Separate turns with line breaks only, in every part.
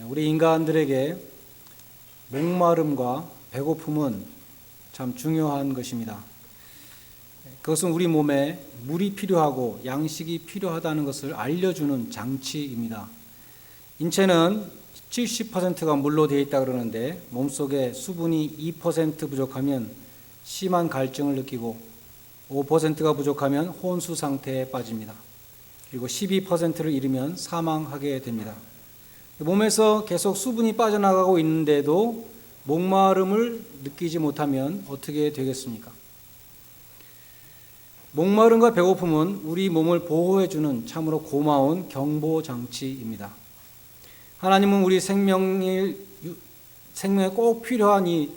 우리 인간들에게 목마름과 배고픔은 참 중요한 것입니다. 그것은 우리 몸에 물이 필요하고 양식이 필요하다는 것을 알려주는 장치입니다. 인체는 70%가 물로 되어 있다 그러는데 몸속에 수분이 2% 부족하면 심한 갈증을 느끼고 5%가 부족하면 혼수 상태에 빠집니다. 그리고 12%를 잃으면 사망하게 됩니다. 몸에서 계속 수분이 빠져나가고 있는데도 목마름을 느끼지 못하면 어떻게 되겠습니까? 목마름과 배고픔은 우리 몸을 보호해주는 참으로 고마운 경보장치입니다. 하나님은 우리 생명에 꼭 필요한 이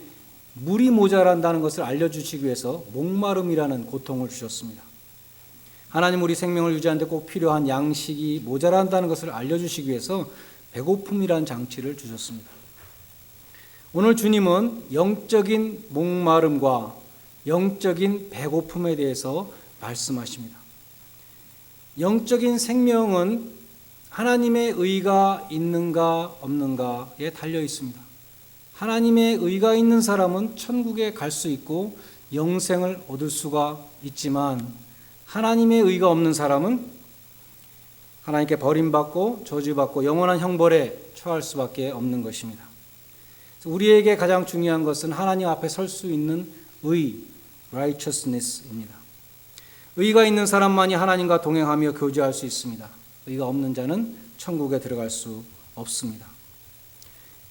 물이 모자란다는 것을 알려주시기 위해서 목마름이라는 고통을 주셨습니다. 하나님 우리 생명을 유지하는 데 꼭 필요한 양식이 모자란다는 것을 알려주시기 위해서 배고픔이라는 장치를 주셨습니다. 오늘 주님은 영적인 목마름과 영적인 배고픔에 대해서 말씀하십니다. 영적인 생명은 하나님의 의가 있는가 없는가에 달려 있습니다. 하나님의 의가 있는 사람은 천국에 갈 수 있고 영생을 얻을 수가 있지만 하나님의 의가 없는 사람은 하나님께 버림받고 저주받고 영원한 형벌에 처할 수밖에 없는 것입니다. 우리에게 가장 중요한 것은 하나님 앞에 설 수 있는 의, righteousness입니다. 의가 있는 사람만이 하나님과 동행하며 교제할 수 있습니다. 의가 없는 자는 천국에 들어갈 수 없습니다.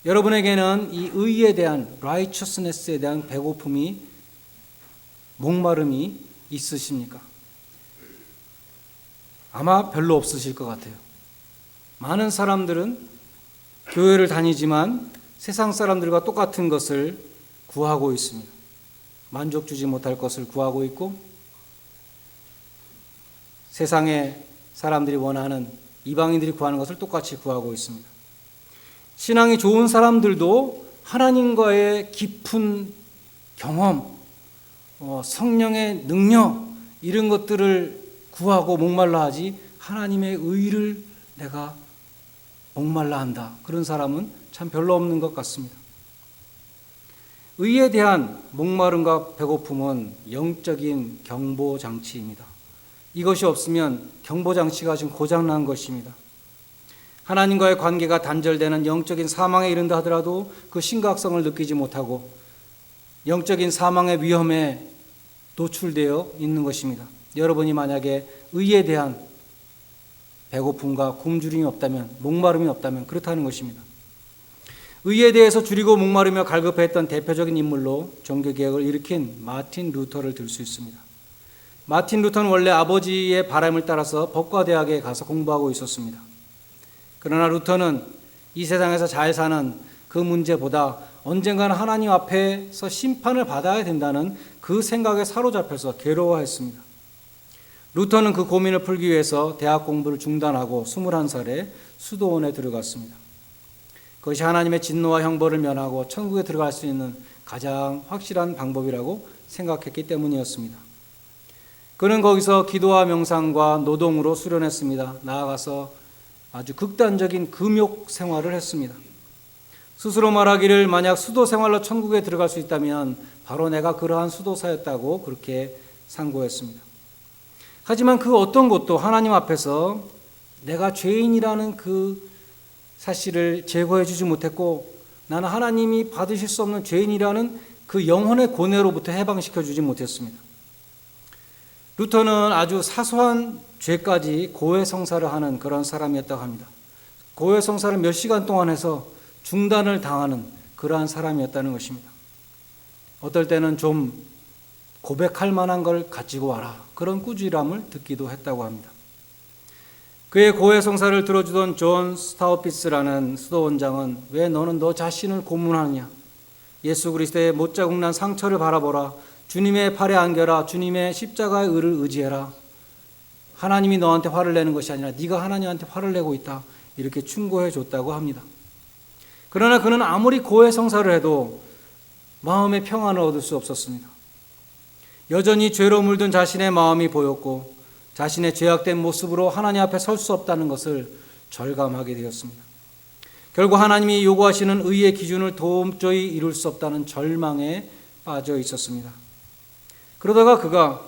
여러분에게는 이 의에 대한 righteousness에 대한 배고픔이 목마름이 있으십니까? 아마 별로 없으실 것 같아요. 많은 사람들은 교회를 다니지만 세상 사람들과 똑같은 것을 구하고 있습니다. 만족 주지 못할 것을 구하고 있고 세상의 사람들이 원하는 이방인들이 구하는 것을 똑같이 구하고 있습니다. 신앙이 좋은 사람들도 하나님과의 깊은 경험, 성령의 능력 이런 것들을 구하고 목말라 하지 하나님의 의를 내가 목말라 한다. 그런 사람은 참 별로 없는 것 같습니다. 의에 대한 목마름과 배고픔은 영적인 경보장치입니다. 이것이 없으면 경보장치가 지금 고장난 것입니다. 하나님과의 관계가 단절되는 영적인 사망에 이른다 하더라도 그 심각성을 느끼지 못하고 영적인 사망의 위험에 노출되어 있는 것입니다. 여러분이 만약에 의에 대한 배고픔과 굶주림이 없다면, 목마름이 없다면 그렇다는 것입니다. 의에 대해서 줄이고 목마르며 갈급했던 대표적인 인물로 종교개혁을 일으킨 마틴 루터를 들 수 있습니다. 마틴 루터는 원래 아버지의 바람을 따라서 법과대학에 가서 공부하고 있었습니다. 그러나 루터는 이 세상에서 잘 사는 그 문제보다 언젠가는 하나님 앞에서 심판을 받아야 된다는 그 생각에 사로잡혀서 괴로워했습니다. 루터는 그 고민을 풀기 위해서 대학 공부를 중단하고 21살에 수도원에 들어갔습니다. 그것이 하나님의 진노와 형벌을 면하고 천국에 들어갈 수 있는 가장 확실한 방법이라고 생각했기 때문이었습니다. 그는 거기서 기도와 명상과 노동으로 수련했습니다. 나아가서 아주 극단적인 금욕 생활을 했습니다. 스스로 말하기를 만약 수도 생활로 천국에 들어갈 수 있다면 바로 내가 그러한 수도사였다고 그렇게 상고했습니다. 하지만 그 어떤 것도 하나님 앞에서 내가 죄인이라는 그 사실을 제거해 주지 못했고 나는 하나님이 받으실 수 없는 죄인이라는 그 영혼의 고뇌로부터 해방시켜 주지 못했습니다. 루터는 아주 사소한 죄까지 고해성사를 하는 그런 사람이었다고 합니다. 고해성사를 몇 시간 동안 해서 중단을 당하는 그러한 사람이었다는 것입니다. 어떨 때는 좀 고백할 만한 걸 가지고 와라. 그런 꾸지람을 듣기도 했다고 합니다. 그의 고해성사를 들어주던 존 스타우피스라는 수도원장은 왜 너는 너 자신을 고문하느냐? 예수 그리스도의 못자국난 상처를 바라보라. 주님의 팔에 안겨라. 주님의 십자가의 의를 의지해라. 하나님이 너한테 화를 내는 것이 아니라 네가 하나님한테 화를 내고 있다. 이렇게 충고해 줬다고 합니다. 그러나 그는 아무리 고해성사를 해도 마음의 평안을 얻을 수 없었습니다. 여전히 죄로 물든 자신의 마음이 보였고 자신의 죄악된 모습으로 하나님 앞에 설 수 없다는 것을 절감하게 되었습니다. 결국 하나님이 요구하시는 의의 기준을 도저히 이룰 수 없다는 절망에 빠져 있었습니다. 그러다가 그가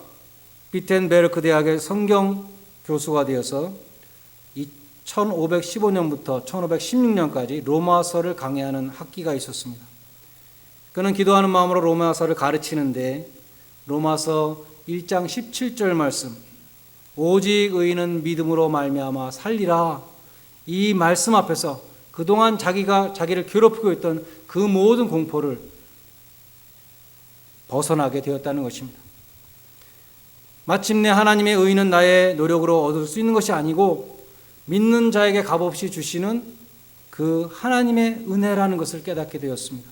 비텐베르크 대학의 성경 교수가 되어서 1515년부터 1516년까지 로마서를 강의하는 학기가 있었습니다. 그는 기도하는 마음으로 로마서를 가르치는데 로마서 1장 17절 말씀, 오직 의인은 믿음으로 말미암아 살리라, 이 말씀 앞에서 그동안 자기를 괴롭히고 있던 그 모든 공포를 벗어나게 되었다는 것입니다. 마침내 하나님의 의는 나의 노력으로 얻을 수 있는 것이 아니고 믿는 자에게 값없이 주시는 그 하나님의 은혜라는 것을 깨닫게 되었습니다.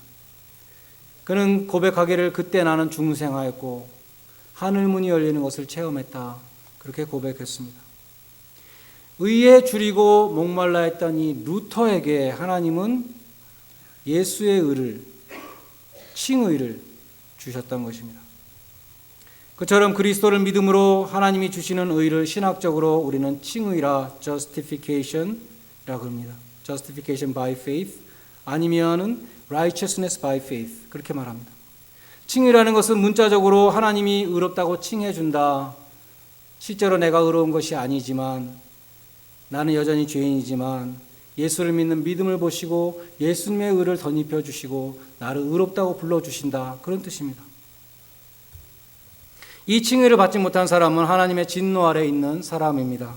그는 고백하기를 그때 나는 중생하였고 하늘문이 열리는 것을 체험했다, 그렇게 고백했습니다. 의에 줄이고 목말라 했던 이 루터에게 하나님은 예수의 의를, 칭의를 주셨던 것입니다. 그처럼 그리스도를 믿음으로 하나님이 주시는 의를 신학적으로 우리는 칭의라, justification이라고 합니다. justification by faith, 아니면은 righteousness by faith, 그렇게 말합니다. 칭의라는 것은 문자적으로 하나님이 의롭다고 칭해 준다. 실제로 내가 의로운 것이 아니지만, 나는 여전히 죄인이지만 예수를 믿는 믿음을 보시고 예수님의 의를 덧입혀 주시고 나를 의롭다고 불러주신다, 그런 뜻입니다. 이 칭의를 받지 못한 사람은 하나님의 진노 아래 있는 사람입니다.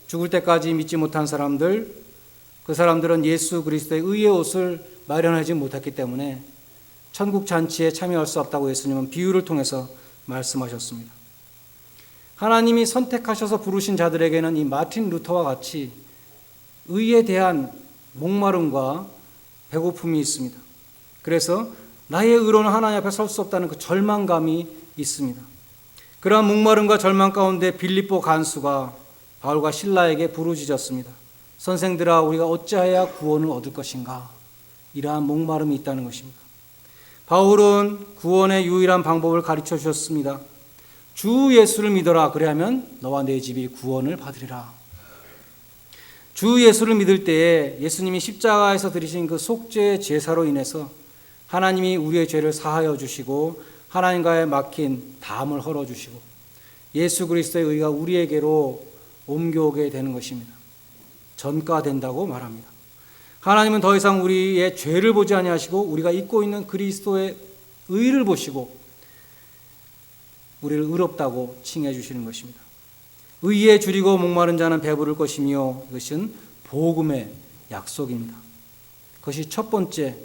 죽을 때까지 믿지 못한 사람들, 그 사람들은 예수 그리스도의 의의 옷을 마련하지 못했기 때문에 천국 잔치에 참여할 수 없다고 예수님은 비유를 통해서 말씀하셨습니다. 하나님이 선택하셔서 부르신 자들에게는 이 마틴 루터와 같이 의에 대한 목마름과 배고픔이 있습니다. 그래서 나의 의로는 하나님 앞에 설 수 없다는 그 절망감이 있습니다. 그러한 목마름과 절망 가운데 빌립보 간수가 바울과 실라에게 부르짖었습니다. 선생들아, 우리가 어찌하여야 구원을 얻을 것인가? 이러한 목마름이 있다는 것입니다. 바울은 구원의 유일한 방법을 가르쳐 주셨습니다. 주 예수를 믿어라, 그리하면 너와 내 집이 구원을 받으리라. 주 예수를 믿을 때에 예수님이 십자가에서 드리신 그 속죄의 제사로 인해서 하나님이 우리의 죄를 사하여 주시고 하나님과의 막힌 담을 헐어주시고 예수 그리스도의 의가 우리에게로 옮겨오게 되는 것입니다. 전가된다고 말합니다. 하나님은 더 이상 우리의 죄를 보지 아니하시고 우리가 입고 있는 그리스도의 의를 보시고 우리를 의롭다고 칭해 주시는 것입니다. 의에 줄이고 목마른 자는 배부를 것이며, 이것은 복음의 약속입니다. 그것이 첫 번째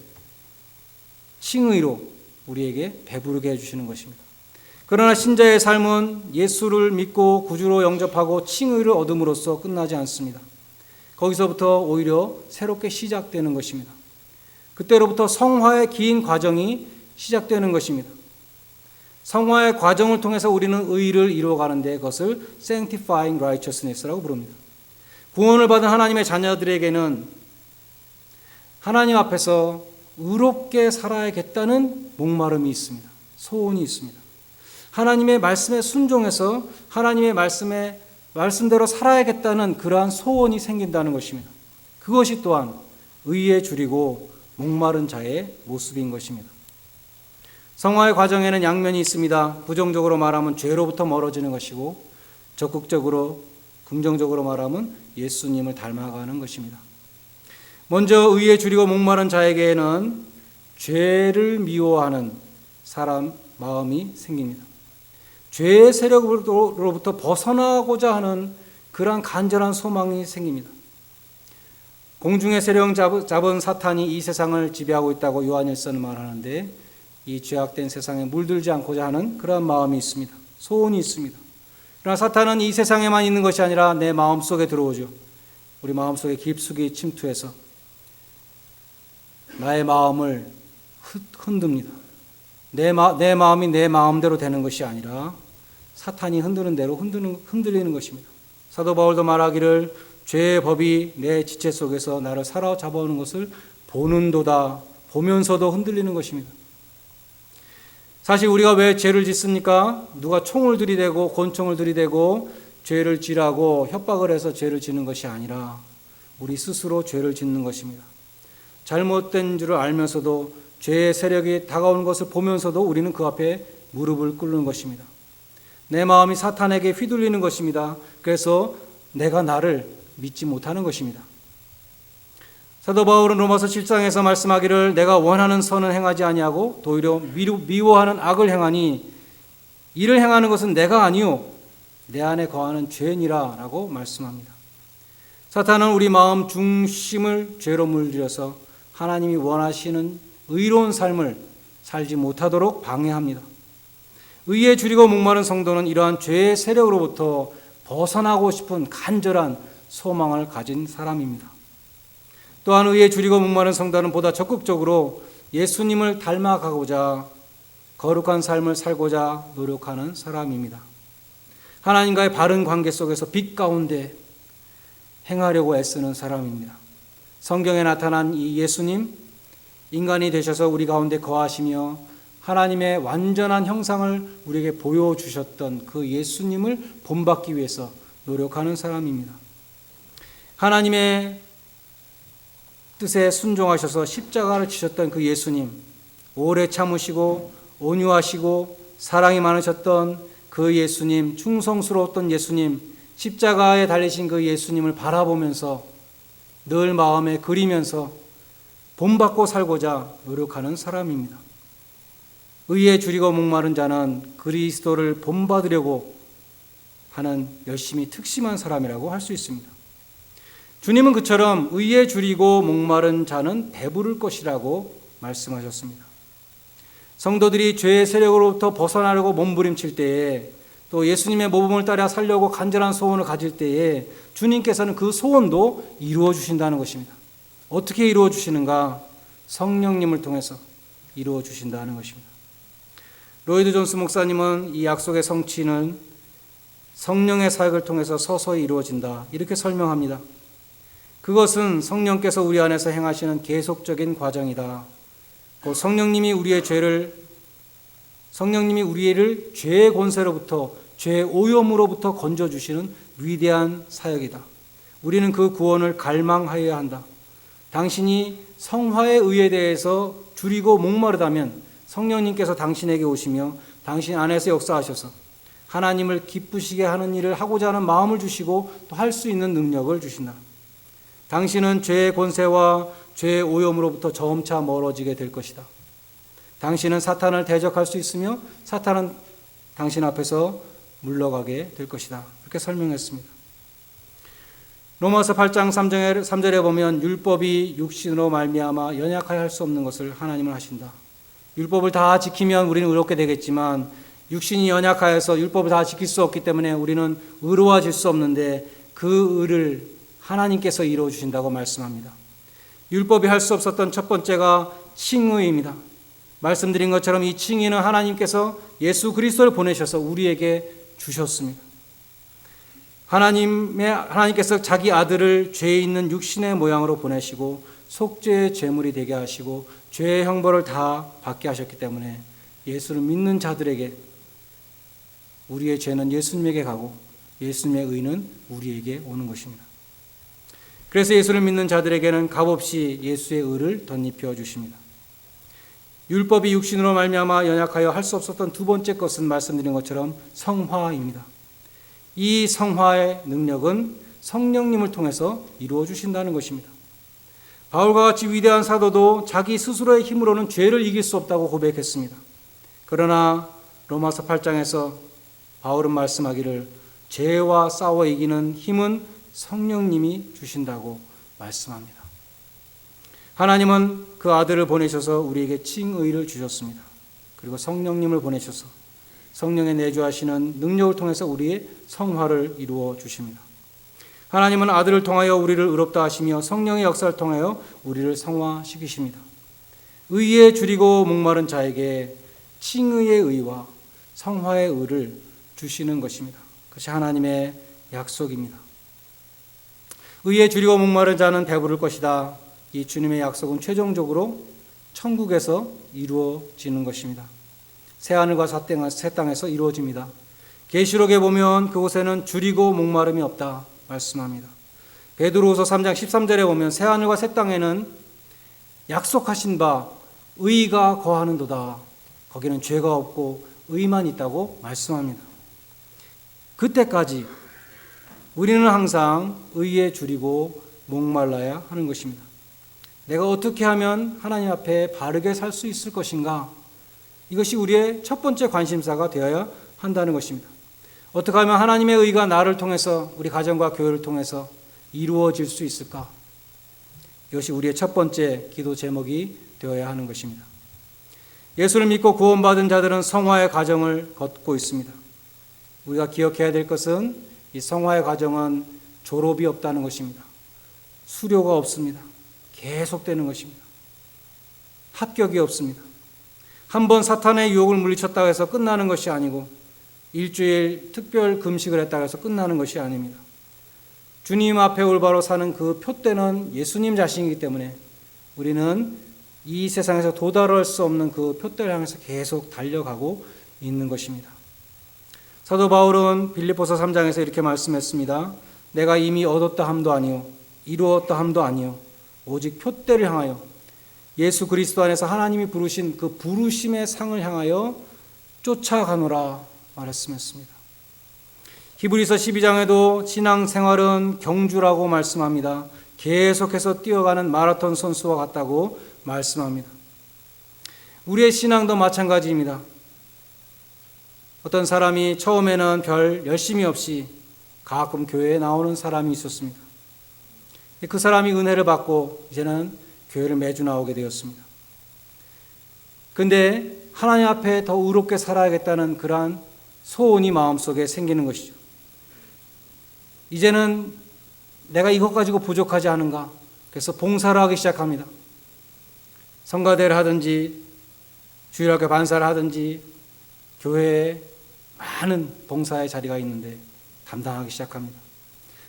칭의로 우리에게 배부르게 해주시는 것입니다. 그러나 신자의 삶은 예수를 믿고 구주로 영접하고 칭의를 얻음으로써 끝나지 않습니다. 거기서부터 오히려 새롭게 시작되는 것입니다. 그때로부터 성화의 긴 과정이 시작되는 것입니다. 성화의 과정을 통해서 우리는 의를 이루어가는데 그것을 sanctifying righteousness라고 부릅니다. 구원을 받은 하나님의 자녀들에게는 하나님 앞에서 의롭게 살아야겠다는 목마름이 있습니다. 소원이 있습니다. 하나님의 말씀에 순종해서 하나님의 말씀대로 살아야겠다는 그러한 소원이 생긴다는 것입니다. 그것이 또한 의에 줄이고 목마른 자의 모습인 것입니다. 성화의 과정에는 양면이 있습니다. 부정적으로 말하면 죄로부터 멀어지는 것이고, 적극적으로 긍정적으로 말하면 예수님을 닮아가는 것입니다. 먼저 의에 줄이고 목마른 자에게는 죄를 미워하는 사람 마음이 생깁니다. 죄의 세력으로부터 벗어나고자 하는 그러한 간절한 소망이 생깁니다. 공중의 세력 잡은 사탄이 이 세상을 지배하고 있다고 요한일서는 말하는데, 이 죄악된 세상에 물들지 않고자 하는 그러한 마음이 있습니다. 소원이 있습니다. 그러나 사탄은 이 세상에만 있는 것이 아니라 내 마음속에 들어오죠. 우리 마음속에 깊숙이 침투해서 나의 마음을 흔듭니다. 내 마음이 내 마음대로 되는 것이 아니라 사탄이 흔드는 대로 흔들리는 것입니다. 사도 바울도 말하기를 죄의 법이 내 지체 속에서 나를 사로잡아오는 것을 보는도다, 보면서도 흔들리는 것입니다. 사실 우리가 왜 죄를 짓습니까? 누가 총을 들이대고 권총을 들이대고 죄를 지라고 협박을 해서 죄를 짓는 것이 아니라 우리 스스로 죄를 짓는 것입니다. 잘못된 줄을 알면서도 죄의 세력이 다가오는 것을 보면서도 우리는 그 앞에 무릎을 꿇는 것입니다. 내 마음이 사탄에게 휘둘리는 것입니다. 그래서 내가 나를 믿지 못하는 것입니다. 사도 바울은 로마서 7장에서 말씀하기를 내가 원하는 선은 행하지 아니하고 도리어 미워하는 악을 행하니 이를 행하는 것은 내가 아니요 내 안에 거하는 죄니라 라고 말씀합니다. 사탄은 우리 마음 중심을 죄로 물들여서 하나님이 원하시는 의로운 삶을 살지 못하도록 방해합니다. 의에 줄이고 목마른 성도는 이러한 죄의 세력으로부터 벗어나고 싶은 간절한 소망을 가진 사람입니다. 또한 의에 줄이고 목마른 성도는 보다 적극적으로 예수님을 닮아가고자 거룩한 삶을 살고자 노력하는 사람입니다. 하나님과의 바른 관계 속에서 빛 가운데 행하려고 애쓰는 사람입니다. 성경에 나타난 이 예수님, 인간이 되셔서 우리 가운데 거하시며 하나님의 완전한 형상을 우리에게 보여주셨던 그 예수님을 본받기 위해서 노력하는 사람입니다. 하나님의 뜻에 순종하셔서 십자가를 지셨던 그 예수님, 오래 참으시고 온유하시고 사랑이 많으셨던 그 예수님, 충성스러웠던 예수님, 십자가에 달리신 그 예수님을 바라보면서 늘 마음에 그리면서 본받고 살고자 노력하는 사람입니다. 의에 줄이고 목마른 자는 그리스도를 본받으려고 하는 열심히 특심한 사람이라고 할 수 있습니다. 주님은 그처럼 의에 줄이고 목마른 자는 배부를 것이라고 말씀하셨습니다. 성도들이 죄의 세력으로부터 벗어나려고 몸부림칠 때에 또 예수님의 모범을 따라 살려고 간절한 소원을 가질 때에 주님께서는 그 소원도 이루어 주신다는 것입니다. 어떻게 이루어 주시는가? 성령님을 통해서 이루어 주신다는 것입니다. 로이드 존스 목사님은 이 약속의 성취는 성령의 사역을 통해서 서서히 이루어진다 이렇게 설명합니다. 그것은 성령께서 우리 안에서 행하시는 계속적인 과정이다. 성령님이 우리를 죄의 권세로부터 죄의 오염으로부터 건져주시는 위대한 사역이다. 우리는 그 구원을 갈망하여야 한다. 당신이 성화의 의에 대해서 줄이고 목마르다면 성령님께서 당신에게 오시며 당신 안에서 역사하셔서 하나님을 기쁘시게 하는 일을 하고자 하는 마음을 주시고 또 할 수 있는 능력을 주신다. 당신은 죄의 권세와 죄의 오염으로부터 점차 멀어지게 될 것이다. 당신은 사탄을 대적할 수 있으며 사탄은 당신 앞에서 물러가게 될 것이다. 그렇게 설명했습니다. 로마서 8장 3절에 보면 율법이 육신으로 말미암아 연약하여 할 수 없는 것을 하나님은 하신다. 율법을 다 지키면 우리는 의롭게 되겠지만 육신이 연약하여서 율법을 다 지킬 수 없기 때문에 우리는 의로워질 수 없는데 그 의를 하나님께서 이루어 주신다고 말씀합니다. 율법이 할 수 없었던 첫 번째가 칭의입니다. 말씀드린 것처럼 이 칭의는 하나님께서 예수 그리스도를 보내셔서 우리에게 주셨습니다. 하나님께서 자기 아들을 죄 있는 육신의 모양으로 보내시고 속죄의 제물이 되게 하시고 죄의 형벌을 다 받게 하셨기 때문에 예수를 믿는 자들에게 우리의 죄는 예수님에게 가고 예수님의 의는 우리에게 오는 것입니다. 그래서 예수를 믿는 자들에게는 값없이 예수의 의를 덧입혀 주십니다. 율법이 육신으로 말미암아 연약하여 할 수 없었던 두 번째 것은 말씀드린 것처럼 성화입니다. 이 성화의 능력은 성령님을 통해서 이루어 주신다는 것입니다. 바울과 같이 위대한 사도도 자기 스스로의 힘으로는 죄를 이길 수 없다고 고백했습니다. 그러나 로마서 8장에서 바울은 말씀하기를 죄와 싸워 이기는 힘은 성령님이 주신다고 말씀합니다. 하나님은 그 아들을 보내셔서 우리에게 칭의를 주셨습니다. 그리고 성령님을 보내셔서 성령의 내주하시는 능력을 통해서 우리의 성화를 이루어 주십니다. 하나님은 아들을 통하여 우리를 의롭다 하시며 성령의 역사를 통하여 우리를 성화시키십니다. 의에 줄이고 목마른 자에게 칭의의 의와 성화의 의를 주시는 것입니다. 그것이 하나님의 약속입니다. 의에 줄이고 목마른 자는 배부를 것이다. 이 주님의 약속은 최종적으로 천국에서 이루어지는 것입니다. 새하늘과 새 땅에서 이루어집니다. 계시록에 보면 그곳에는 줄이고 목마름이 없다. 말씀합니다. 베드로후서 3장 13절에 보면 새하늘과 새 땅에는 약속하신 바 의가 거하는도다. 거기는 죄가 없고 의만 있다고 말씀합니다. 그때까지 우리는 항상 의에 줄이고 목말라야 하는 것입니다. 내가 어떻게 하면 하나님 앞에 바르게 살 수 있을 것인가? 이것이 우리의 첫 번째 관심사가 되어야 한다는 것입니다. 어떻게 하면 하나님의 의가 나를 통해서, 우리 가정과 교회를 통해서 이루어질 수 있을까? 이것이 우리의 첫 번째 기도 제목이 되어야 하는 것입니다. 예수를 믿고 구원받은 자들은 성화의 과정을 걷고 있습니다. 우리가 기억해야 될 것은 이 성화의 과정은 졸업이 없다는 것입니다. 수료가 없습니다. 계속되는 것입니다. 합격이 없습니다. 한번 사탄의 유혹을 물리쳤다고 해서 끝나는 것이 아니고 일주일 특별 금식을 했다고 해서 끝나는 것이 아닙니다. 주님 앞에 올바로 사는 그 표대는 예수님 자신이기 때문에 우리는 이 세상에서 도달할 수 없는 그 표대를 향해서 계속 달려가고 있는 것입니다. 사도 바울은 빌립보서 3장에서 이렇게 말씀했습니다. 내가 이미 얻었다 함도 아니요 이루었다 함도 아니요 오직 표대를 향하여 예수 그리스도 안에서 하나님이 부르신 그 부르심의 상을 향하여 쫓아가노라 말씀했습니다. 히브리서 12장에도 신앙생활은 경주라고 말씀합니다. 계속해서 뛰어가는 마라톤 선수와 같다고 말씀합니다. 우리의 신앙도 마찬가지입니다. 어떤 사람이 처음에는 별 열심이 없이 가끔 교회에 나오는 사람이 있었습니다. 그 사람이 은혜를 받고 이제는 교회를 매주 나오게 되었습니다. 그런데 하나님 앞에 더 의롭게 살아야겠다는 그러한 소원이 마음속에 생기는 것이죠. 이제는 내가 이것 가지고 부족하지 않은가? 그래서 봉사를 하기 시작합니다. 성가대를 하든지 주일학교 반사를 하든지 교회에 많은 봉사의 자리가 있는데 담당하기 시작합니다.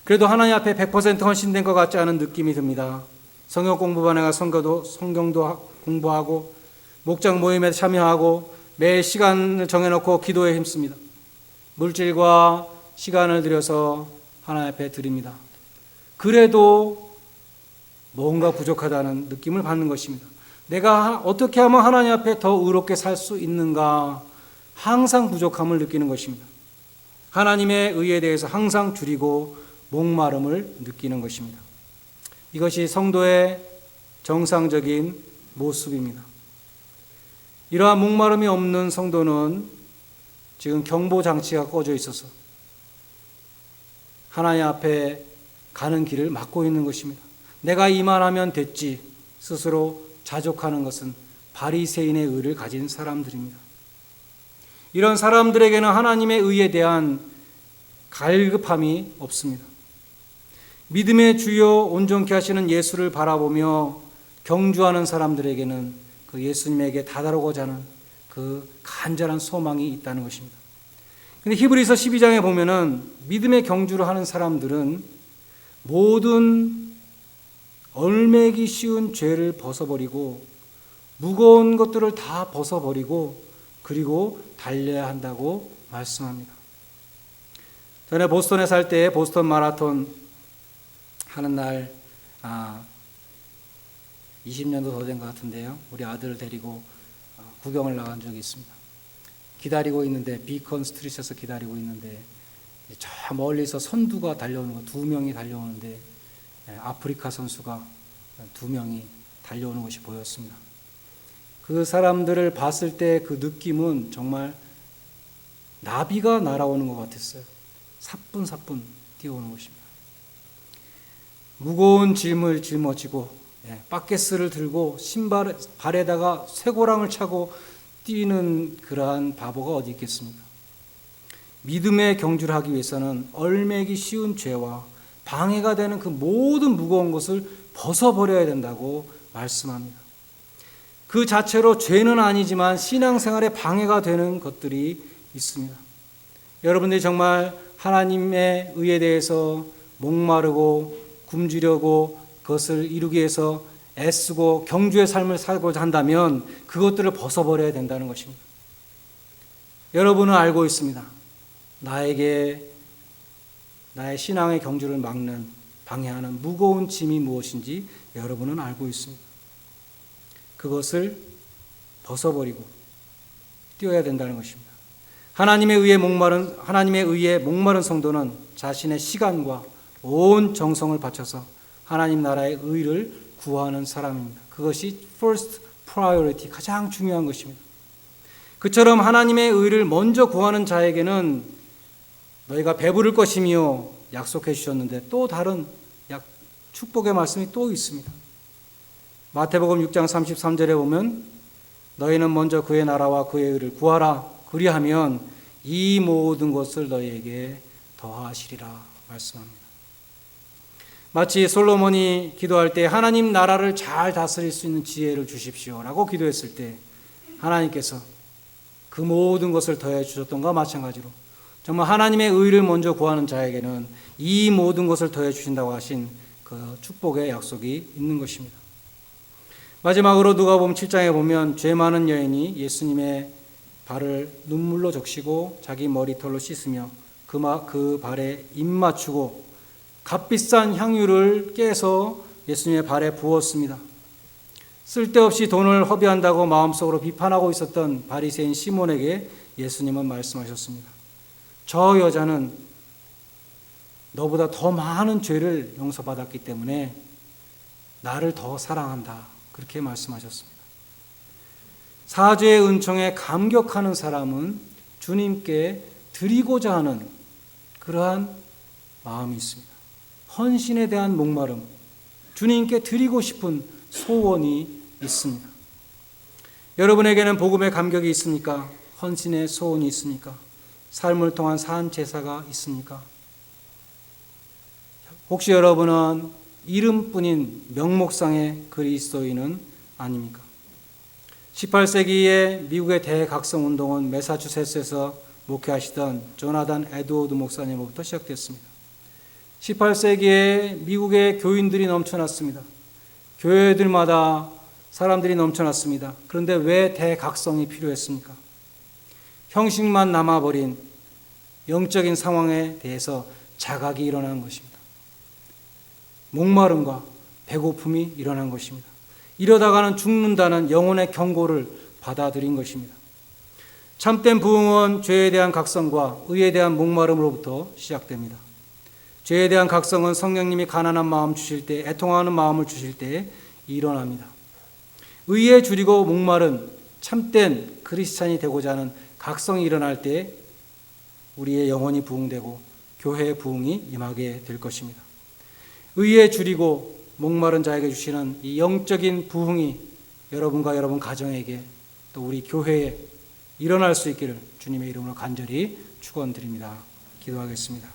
그래도 하나님 앞에 100% 헌신된 것 같지 않은 느낌이 듭니다. 성경 공부반에 가 성경도 공부하고 목장 모임에 참여하고 매일 시간을 정해놓고 기도에 힘씁니다. 물질과 시간을 들여서 하나님 앞에 드립니다. 그래도 뭔가 부족하다는 느낌을 받는 것입니다. 내가 어떻게 하면 하나님 앞에 더 의롭게 살 수 있는가? 항상 부족함을 느끼는 것입니다. 하나님의 의에 대해서 항상 줄이고 목마름을 느끼는 것입니다. 이것이 성도의 정상적인 모습입니다. 이러한 목마름이 없는 성도는 지금 경보장치가 꺼져 있어서 하나님 앞에 가는 길을 막고 있는 것입니다. 내가 이만하면 됐지 스스로 자족하는 것은 바리새인의 의를 가진 사람들입니다. 이런 사람들에게는 하나님의 의에 대한 갈급함이 없습니다. 믿음의 주요 온전케 하시는 예수를 바라보며 경주하는 사람들에게는 그 예수님에게 다다르고자 하는 그 간절한 소망이 있다는 것입니다. 근데 히브리서 12장에 보면은 믿음의 경주를 하는 사람들은 모든 얼매기 쉬운 죄를 벗어버리고 무거운 것들을 다 벗어버리고 그리고 달려야 한다고 말씀합니다. 전에 보스턴에 살 때 보스턴 마라톤 하는 날 20년도 더 된 것 같은데요. 우리 아들을 데리고 구경을 나간 적이 있습니다. 기다리고 있는데 비컨 스트릿에서 기다리고 있는데 저 멀리서 선두가 달려오는 거 2명이 달려오는데 아프리카 선수가 2명이 달려오는 것이 보였습니다. 그 사람들을 봤을 때 그 느낌은 정말 나비가 날아오는 것 같았어요. 사뿐사뿐 뛰어오는 것입니다. 무거운 짐을 짊어지고 바켓을 들고 발에다가 쇠고랑을 차고 뛰는 그러한 바보가 어디 있겠습니까? 믿음의 경주를 하기 위해서는 얼매기 쉬운 죄와 방해가 되는 그 모든 무거운 것을 벗어버려야 된다고 말씀합니다. 그 자체로 죄는 아니지만 신앙생활에 방해가 되는 것들이 있습니다. 여러분들이 정말 하나님의 의에 대해서 목마르고 굶주려고 그것을 이루기 위해서 애쓰고 경주의 삶을 살고자 한다면 그것들을 벗어버려야 된다는 것입니다. 여러분은 알고 있습니다. 나의 신앙의 경주를 막는 방해하는 무거운 짐이 무엇인지 여러분은 알고 있습니다. 그것을 벗어버리고 뛰어야 된다는 것입니다. 하나님의 의에 목마른 성도는 자신의 시간과 온 정성을 바쳐서 하나님 나라의 의를 구하는 사람입니다. 그것이 first priority, 가장 중요한 것입니다. 그처럼 하나님의 의를 먼저 구하는 자에게는 너희가 배부를 것이며 약속해 주셨는데 또 다른 축복의 말씀이 또 있습니다. 마태복음 6장 33절에 보면 너희는 먼저 그의 나라와 그의 의를 구하라. 그리하면 이 모든 것을 너희에게 더하시리라 말씀합니다. 마치 솔로몬이 기도할 때 하나님 나라를 잘 다스릴 수 있는 지혜를 주십시오라고 기도했을 때 하나님께서 그 모든 것을 더해 주셨던 것과 마찬가지로 정말 하나님의 의를 먼저 구하는 자에게는 이 모든 것을 더해 주신다고 하신 그 축복의 약속이 있는 것입니다. 마지막으로 누가복음 7장에 보면 죄 많은 여인이 예수님의 발을 눈물로 적시고 자기 머리털로 씻으며 그 발에 입 맞추고 값비싼 향유를 깨서 예수님의 발에 부었습니다. 쓸데없이 돈을 허비한다고 마음속으로 비판하고 있었던 바리새인 시몬에게 예수님은 말씀하셨습니다. 저 여자는 너보다 더 많은 죄를 용서받았기 때문에 나를 더 사랑한다. 그렇게 말씀하셨습니다. 사죄의 은총에 감격하는 사람은 주님께 드리고자 하는 그러한 마음이 있습니다. 헌신에 대한 목마름, 주님께 드리고 싶은 소원이 있습니다. 여러분에게는 복음의 감격이 있습니까? 헌신의 소원이 있습니까? 삶을 통한 산 제사가 있습니까? 혹시 여러분은 이름뿐인 명목상의 그리스도인은 아닙니까? 18세기에 미국의 대각성운동은 매사추세츠에서 목회하시던 조나단 에드워드 목사님으로부터 시작됐습니다. 18세기에 미국의 교인들이 넘쳐났습니다. 교회들마다 사람들이 넘쳐났습니다. 그런데 왜 대각성이 필요했습니까? 형식만 남아버린 영적인 상황에 대해서 자각이 일어난 것입니다. 목마름과 배고픔이 일어난 것입니다. 이러다가는 죽는다는 영혼의 경고를 받아들인 것입니다. 참된 부흥은 죄에 대한 각성과 의에 대한 목마름으로부터 시작됩니다. 죄에 대한 각성은 성령님이 가난한 마음 주실 때, 애통하는 마음을 주실 때 일어납니다. 의에 줄이고 목마른 참된 크리스찬이 되고자 하는 각성이 일어날 때 우리의 영혼이 부흥되고 교회의 부흥이 임하게 될 것입니다. 의에 줄이고 목마른 자에게 주시는 이 영적인 부흥이 여러분과 여러분 가정에게 또 우리 교회에 일어날 수 있기를 주님의 이름으로 간절히 축원드립니다. 기도하겠습니다.